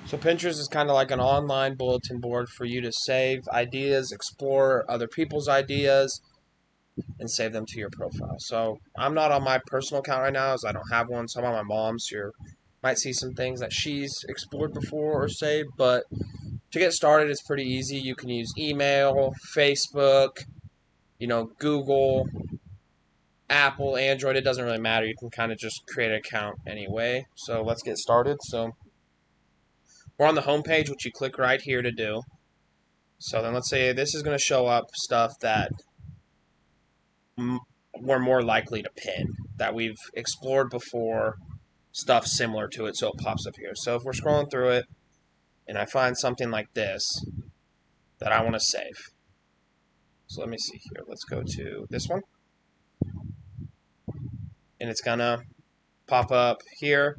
So Pinterest is kind of like an online bulletin board for you to save ideas, explore other people's ideas, and save them to your profile. So I'm not on my personal account right now, as I don't have one. So I'm on my mom's. You might see some things that she's explored before or saved. But to get started, it's pretty easy. You can use email, Facebook, Google, Apple, Android. It doesn't really matter. You can kind of just create an account anyway. So let's get started. So we're on the home page, which you click right here to do. So then let's say this is going to show up stuff that we're more likely to pin, that we've explored before, stuff similar to it, so it pops up here. So if we're scrolling through it and I find something like this that I want to save. So let me see here. Let's go to this one. And it's going to pop up here.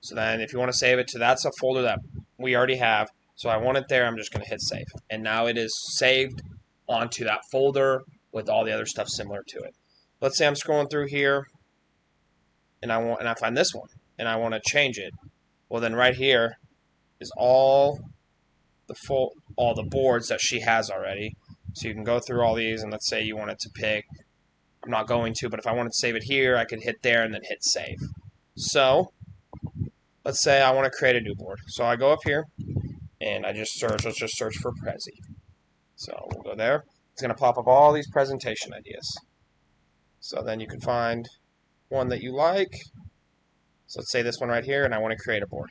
So then if you want to save it to, that's a folder that we already have. So I want it there. I'm just going to hit save. And now it is saved onto that folder with all the other stuff similar to it. Let's say I'm scrolling through here and I find this one and I want to change it. Well, then right here is all the boards that she has already. So you can go through all these, and let's say you wanted to pick. I'm not going to, but if I wanted to save it here, I could hit there and then hit save. So let's say I want to create a new board. So I go up here and I just search. Let's just search for Prezi. So we'll go there. It's going to pop up all these presentation ideas. So then you can find one that you like. So let's say this one right here, and I want to create a board.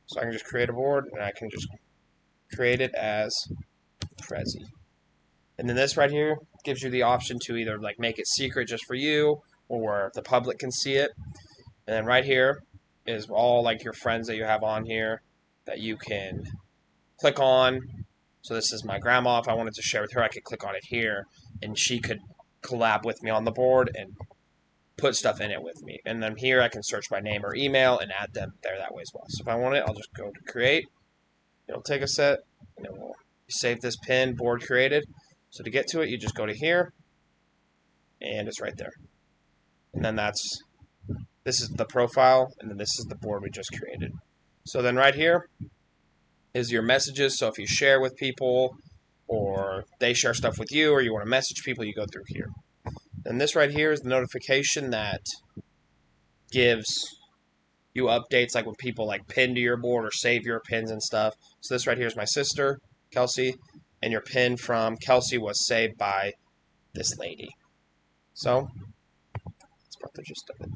So I can just create a board, and I can just create it as Prezi. And then this right here gives you the option to either like make it secret just for you, or the public can see it. And then right here is all like your friends that you have on here that you can click on. So this is my grandma. If I wanted to share with her, I could click on it here, and she could collab with me on the board and put stuff in it with me. And then here I can search by name or email and add them there that way as well. So if I want it, I'll just go to create. It'll take a set, and it will save this pin, board created. So to get to it, you just go to here, and it's right there. And then this is the profile, and then this is the board we just created. So then right here is your messages. So if you share with people, or they share stuff with you, or you want to message people, you go through here. And this right here is the notification that gives you updates, like when people like pin to your board or save your pins and stuff. So this right here is my sister, Kelsey, and your pin from Kelsey was saved by this lady. So that's about the gist of it.